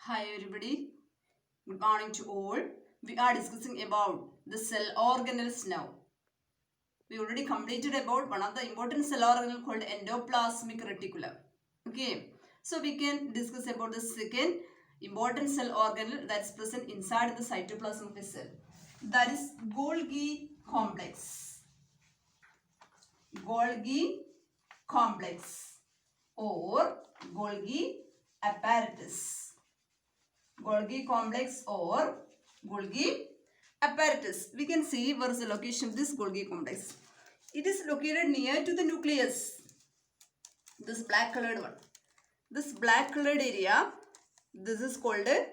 Hi everybody, good morning to all. We are discussing about the cell organelles now. We already completed about one of the important cell organelle called endoplasmic reticulum. Okay, so we can discuss about the second important cell organelle that is present inside the cytoplasm of a cell. That is Golgi complex. Golgi complex or Golgi apparatus. Golgi complex or Golgi apparatus. We can see where is the location of this Golgi complex. It is located near to the nucleus. This black colored one. This black colored area, this is called a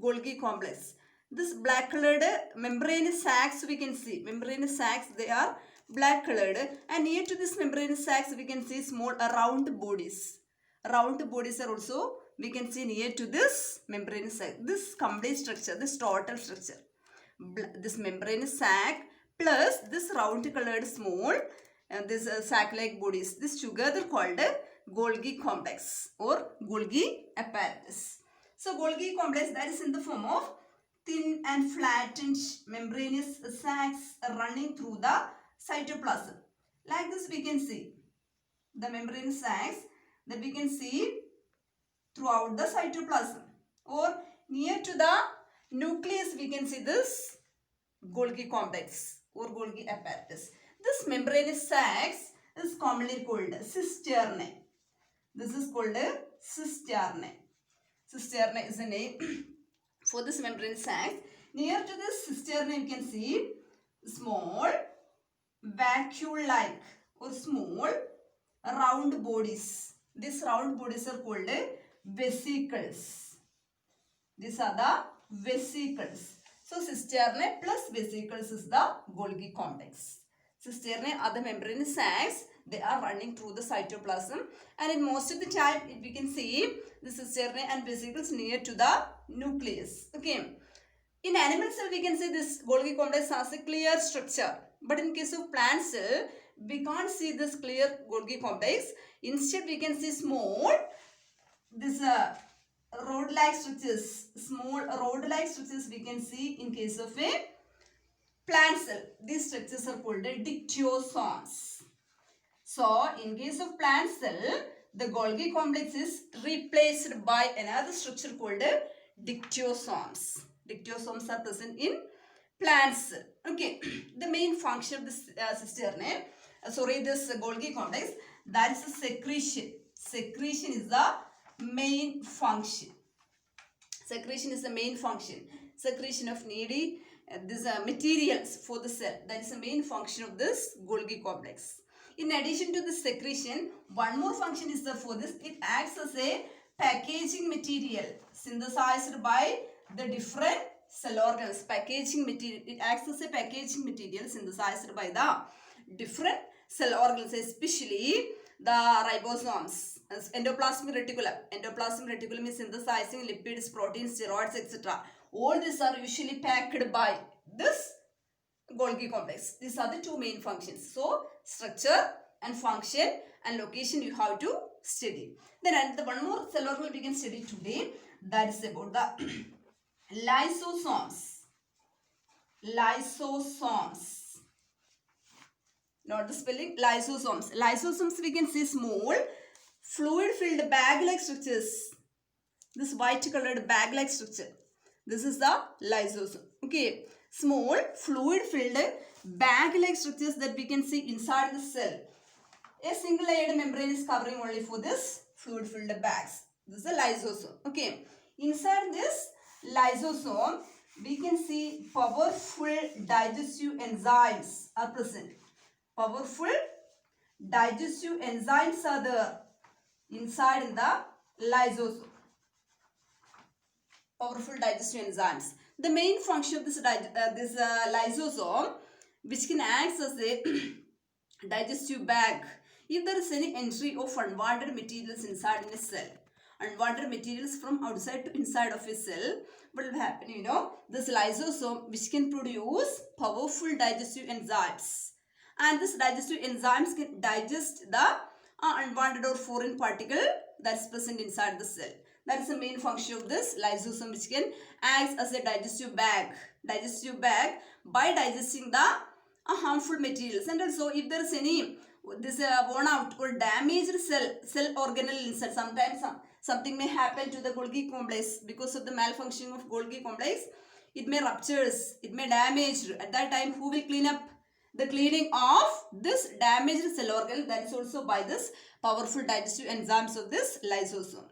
Golgi complex. This black colored membranous sacs we can see. Membranous sacs, they are black colored, and near to this membranous sacs we can see small round bodies. Round bodies are also we can see near to this membranous sac. This complete structure, this total structure. This membranous sac plus this round colored small and this sac-like bodies. This together called Golgi complex or Golgi apparatus. So Golgi complex, that is in the form of thin and flattened membranous sacs running through the cytoplasm. Like this we can see the membranous sacs that we can see throughout the cytoplasm, or near to the nucleus we can see this Golgi complex or Golgi apparatus. This membranous sacs is commonly called cisternae. This is called cisternae. Cisternae is a name for this membranous sacs. Near to this cisternae you can see small vacuole-like or small round bodies. These round bodies are called vesicles. These are the vesicles. So cisternae plus vesicles is the Golgi complex. Cisternae are the membranous sacs. They are running through the cytoplasm, and in most of the time we can see the cisternae and vesicles near to the nucleus. Okay. In animal cell we can see this Golgi complex has a clear structure, but in case of plant cell we can't see this clear Golgi complex. Instead we can see small this rod-like structures, small rod-like structures we can see in case of a plant cell. These structures are called dictyosomes. So in case of plant cell, the Golgi complex is replaced by another structure called dictyosomes. Dictyosomes are present in plants. Okay, the main function of this cisternae, this Golgi complex, that is a secretion. Secretion is the main function. Secretion is the main function. Secretion of needy these materials for the cell. That is the main function of this Golgi complex. In addition to the secretion, one more function is there for this. It acts as a packaging material synthesized by the different cell organs. Packaging material. It acts as a packaging material synthesized by the different cell organs, especially the ribosomes. Endoplasmic reticulum. Endoplasmic reticulum is synthesizing lipids, proteins, steroids, etc. All these are usually packed by this Golgi complex. These are the two main functions. So, structure and function and location you have to study. Then one more cell organ we can study today. That is about the lysosomes. Lysosomes. Not the spelling. Lysosomes. Lysosomes we can see small fluid-filled bag-like structures. This white-colored bag-like structure. This is the lysosome. Okay. Small fluid-filled bag-like structures that we can see inside the cell. A single layered membrane is covering only for this fluid-filled bags. This is a lysosome. Okay. Inside this lysosome, we can see powerful digestive enzymes are present. Powerful digestive enzymes are there inside in the lysosome. Powerful digestive enzymes. The main function of this lysosome, which can act as a digestive bag if there is any entry of unwanted materials inside in a cell. Unwanted materials from outside to inside of a cell, what will happen? This lysosome which can produce powerful digestive enzymes, and this digestive enzymes can digest the unwanted or foreign particle that is present inside the cell. That is the main function of this lysosome, which can act as a digestive bag by digesting the harmful materials. And also, if there is any this worn out or damaged cell organelle inside, sometimes something may happen to the Golgi complex because of the malfunctioning of Golgi complex. It may ruptures, it may damage. At that time, who will clean up? The cleaning of this damaged cell organ, that is also by this powerful digestive enzymes of this lysosome,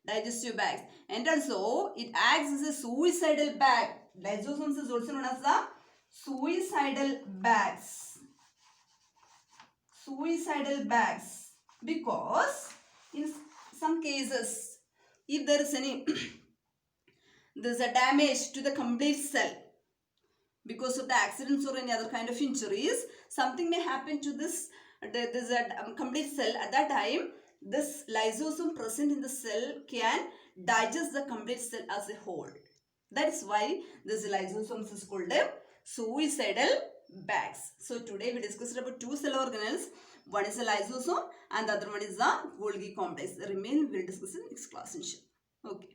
digestive bags. And also it acts as a suicidal bag. Lysosomes is also known as the suicidal bags. Suicidal bags, because in some cases, if there is any there is a damage to the complete cell because of the accidents or any other kind of injuries, something may happen to this complete cell. At that time, this lysosome present in the cell can digest the complete cell as a whole. That is why this lysosomes is called suicidal bags. So today we discussed about two cell organelles. One is a lysosome and the other one is the Golgi complex. The remaining we will discuss in next class, inshallah. Okay.